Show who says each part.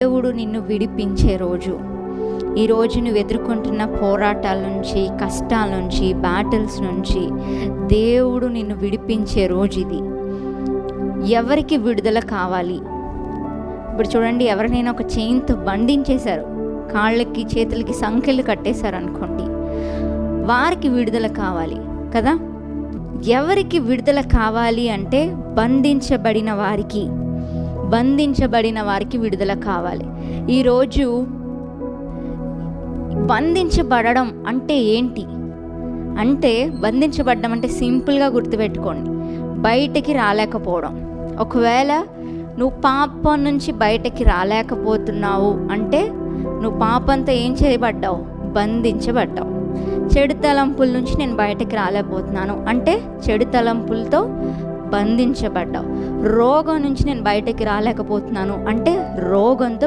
Speaker 1: దేవుడు నిన్ను విడిపించే రోజు. ఈరోజు నువ్వు ఎదుర్కొంటున్న పోరాటాల నుంచి, కష్టాల నుంచి, బ్యాటిల్స్ నుంచి దేవుడు నిన్ను విడిపించే రోజు ఇది. ఎవరికి విడుదల కావాలి? ఇప్పుడు చూడండి, ఎవరినైనా ఒక చైన్తో బంధించేశారు, కాళ్ళకి చేతులకి సంకెళ్ళు కట్టేశారు అనుకోండి, వారికి విడుదల కావాలి కదా. ఎవరికి విడుదల కావాలి అంటే బంధించబడిన వారికి విడుదల కావాలి. ఈరోజు బంధించబడడం అంటే ఏంటి అంటే, బంధించబడడం అంటే సింపుల్గా గుర్తుపెట్టుకోండి, బయటికి రాలేకపోవడం. ఒకవేళ నువ్వు పాపం నుంచి బయటకి రాలేకపోతున్నావు అంటే నువ్వు పాపంతో ఏం చేయబడ్డావు? బంధించబడ్డావు. చెడు తలంపుల నుంచి నేను బయటకి రాలేకపోతున్నాను అంటే చెడు తలంపులతో బంధించబడ్డావు. రోగం నుంచి నేను బయటకి రాలేకపోతున్నాను అంటే రోగంతో